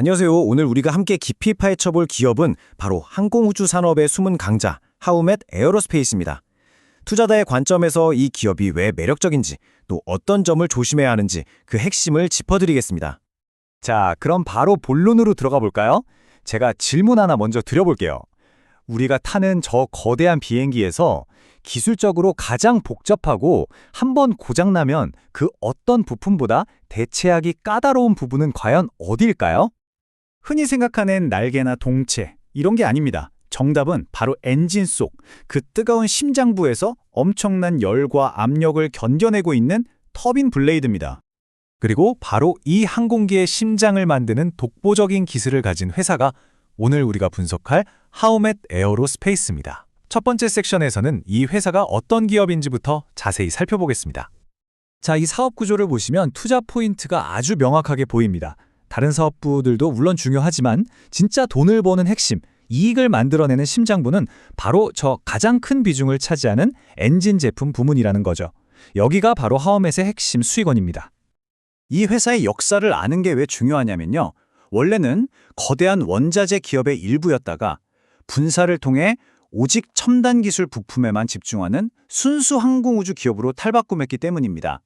안녕하세요. 오늘 우리가 함께 깊이 파헤쳐볼 기업은 바로 항공우주 산업의 숨은 강자, 하우멧 에어로스페이스입니다. 투자자의 관점에서 이 기업이 왜 매력적인지, 또 어떤 점을 조심해야 하는지 그 핵심을 짚어드리겠습니다. 자, 그럼 바로 본론으로 들어가 볼까요? 제가 질문 하나 먼저 드려볼게요. 우리가 타는 저 거대한 비행기에서 기술적으로 가장 복잡하고 한 번 고장나면 그 어떤 부품보다 대체하기 까다로운 부분은 과연 어디일까요? 흔히 생각하는 날개나 동체, 이런 게 아닙니다. 정답은 바로 엔진 속, 그 뜨거운 심장부에서 엄청난 열과 압력을 견뎌내고 있는 터빈 블레이드입니다. 그리고 바로 이 항공기의 심장을 만드는 독보적인 기술을 가진 회사가 오늘 우리가 분석할 하우멧 에어로스페이스입니다. 첫 번째 섹션에서는 이 회사가 어떤 기업인지부터 자세히 살펴보겠습니다. 자, 이 사업 구조를 보시면 투자 포인트가 아주 명확하게 보입니다. 다른 사업부들도 물론 중요하지만 진짜 돈을 버는 핵심, 이익을 만들어내는 심장부는 바로 저 가장 큰 비중을 차지하는 엔진 제품 부문이라는 거죠. 여기가 바로 하우멧의 핵심 수익원입니다. 이 회사의 역사를 아는 게 왜 중요하냐면요. 원래는 거대한 원자재 기업의 일부였다가 분사를 통해 오직 첨단 기술 부품에만 집중하는 순수 항공우주 기업으로 탈바꿈했기 때문입니다.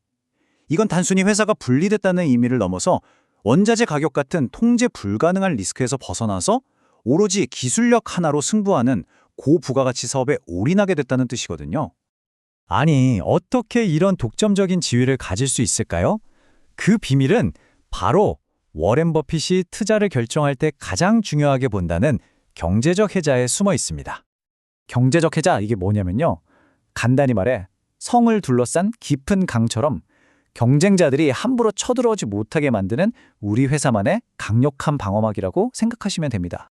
이건 단순히 회사가 분리됐다는 의미를 넘어서 원자재 가격 같은 통제 불가능한 리스크에서 벗어나서 오로지 기술력 하나로 승부하는 고부가가치 사업에 올인하게 됐다는 뜻이거든요. 아니, 어떻게 이런 독점적인 지위를 가질 수 있을까요? 그 비밀은 바로 워렌 버핏이 투자를 결정할 때 가장 중요하게 본다는 경제적 해자에 숨어 있습니다. 경제적 해자, 이게 뭐냐면요. 간단히 말해 성을 둘러싼 깊은 강처럼 경쟁자들이 함부로 쳐들어오지 못하게 만드는 우리 회사만의 강력한 방어막이라고 생각하시면 됩니다.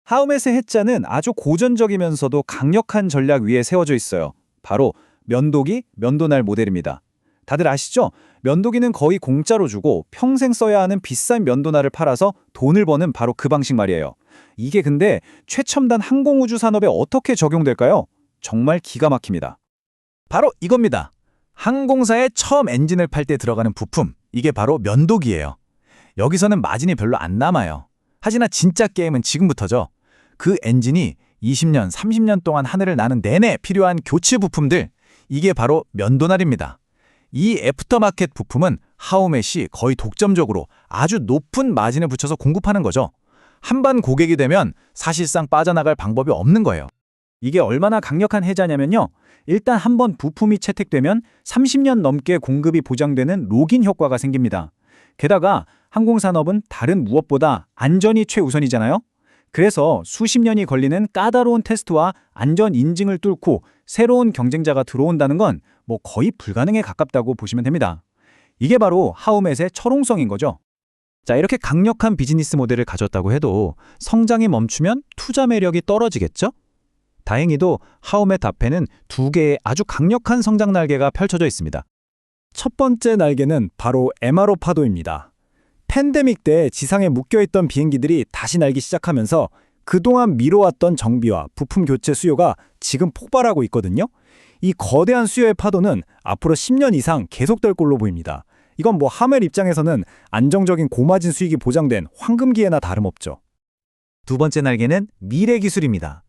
하우멧의 해자는 아주 고전적이면서도 강력한 전략 위에 세워져 있어요. 바로 면도기, 면도날 모델입니다. 다들 아시죠? 면도기는 거의 공짜로 주고 평생 써야 하는 비싼 면도날을 팔아서 돈을 버는 바로 그 방식 말이에요. 이게 근데 최첨단 항공우주 산업에 어떻게 적용될까요? 정말 기가 막힙니다. 바로 이겁니다. 항공사에 처음 엔진을 팔 때 들어가는 부품, 이게 바로 면도기예요. 여기서는 마진이 별로 안 남아요. 하지만 진짜 게임은 지금부터죠. 그 엔진이 20년, 30년 동안 하늘을 나는 내내 필요한 교체 부품들, 이게 바로 면도날입니다. 이 애프터마켓 부품은 하우멧이 거의 독점적으로 아주 높은 마진을 붙여서 공급하는 거죠. 한번 고객이 되면 사실상 빠져나갈 방법이 없는 거예요. 이게 얼마나 강력한 해자냐면요. 일단 한번 부품이 채택되면 30년 넘게 공급이 보장되는 록인 효과가 생깁니다. 게다가 항공산업은 다른 무엇보다 안전이 최우선이잖아요. 그래서 수십 년이 걸리는 까다로운 테스트와 안전 인증을 뚫고 새로운 경쟁자가 들어온다는 건 거의 불가능에 가깝다고 보시면 됩니다. 이게 바로 하우멧의 철옹성인 거죠. 자, 이렇게 강력한 비즈니스 모델을 가졌다고 해도 성장이 멈추면 투자 매력이 떨어지겠죠? 다행히도 하우멧 앞에는 두 개의 아주 강력한 성장 날개가 펼쳐져 있습니다. 첫 번째 날개는 바로 MRO 파도입니다. 팬데믹 때 지상에 묶여있던 비행기들이 다시 날기 시작하면서 그동안 미뤄왔던 정비와 부품 교체 수요가 지금 폭발하고 있거든요. 이 거대한 수요의 파도는 앞으로 10년 이상 계속될 걸로 보입니다. 이건 하우멧 입장에서는 안정적인 고마진 수익이 보장된 황금기회나 다름없죠. 두 번째 날개는 미래 기술입니다.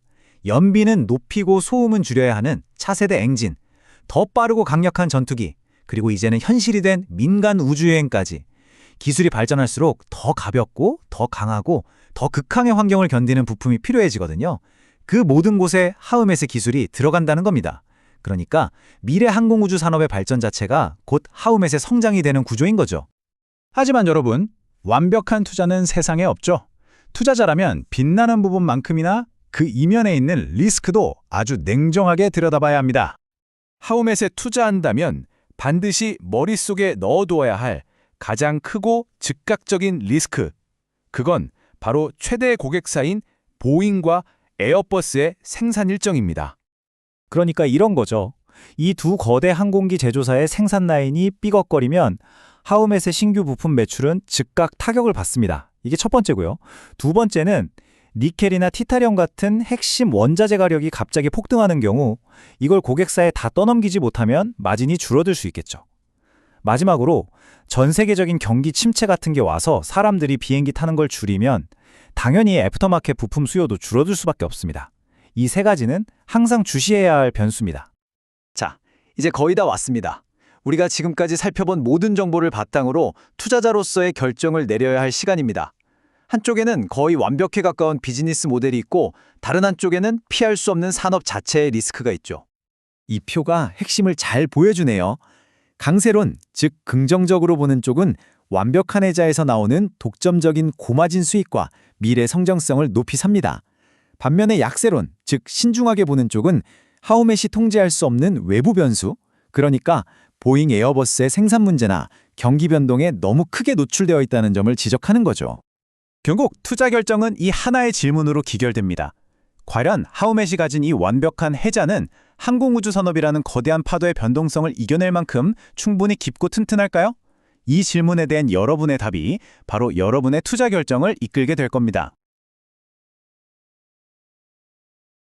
연비는 높이고 소음은 줄여야 하는 차세대 엔진, 더 빠르고 강력한 전투기, 그리고 이제는 현실이 된 민간 우주여행까지. 기술이 발전할수록 더 가볍고 더 강하고 더 극한의 환경을 견디는 부품이 필요해지거든요. 그 모든 곳에 하우멧의 기술이 들어간다는 겁니다. 그러니까 미래 항공우주 산업의 발전 자체가 곧 하우멧의 성장이 되는 구조인 거죠. 하지만 여러분, 완벽한 투자는 세상에 없죠. 투자자라면 빛나는 부분만큼이나 그 이면에 있는 리스크도 아주 냉정하게 들여다봐야 합니다. 하우멧에 투자한다면 반드시 머릿속에 넣어두어야 할 가장 크고 즉각적인 리스크, 그건 바로 최대 고객사인 보잉과 에어버스의 생산 일정입니다. 그러니까 이런 거죠. 이 두 거대 항공기 제조사의 생산 라인이 삐걱거리면 하우멧의 신규 부품 매출은 즉각 타격을 받습니다. 이게 첫 번째고요. 두 번째는 니켈이나 티타늄 같은 핵심 원자재 가격이 갑자기 폭등하는 경우 이걸 고객사에 다 떠넘기지 못하면 마진이 줄어들 수 있겠죠. 마지막으로 전 세계적인 경기 침체 같은 게 와서 사람들이 비행기 타는 걸 줄이면 당연히 애프터마켓 부품 수요도 줄어들 수밖에 없습니다. 이 세 가지는 항상 주시해야 할 변수입니다. 자, 이제 거의 다 왔습니다. 우리가 지금까지 살펴본 모든 정보를 바탕으로 투자자로서의 결정을 내려야 할 시간입니다. 한쪽에는 거의 완벽에 가까운 비즈니스 모델이 있고 다른 한쪽에는 피할 수 없는 산업 자체의 리스크가 있죠. 이 표가 핵심을 잘 보여주네요. 강세론, 즉 긍정적으로 보는 쪽은 완벽한 해자에서 나오는 독점적인 고마진 수익과 미래 성장성을 높이 삽니다. 반면에 약세론, 즉 신중하게 보는 쪽은 하우met이 통제할 수 없는 외부 변수, 그러니까 보잉 에어버스의 생산 문제나 경기 변동에 너무 크게 노출되어 있다는 점을 지적하는 거죠. 결국 투자 결정은 이 하나의 질문으로 기결됩니다. 과연 하우met이 가진 이 완벽한 해자는 항공우주 산업이라는 거대한 파도의 변동성을 이겨낼 만큼 충분히 깊고 튼튼할까요? 이 질문에 대한 여러분의 답이 바로 여러분의 투자 결정을 이끌게 될 겁니다.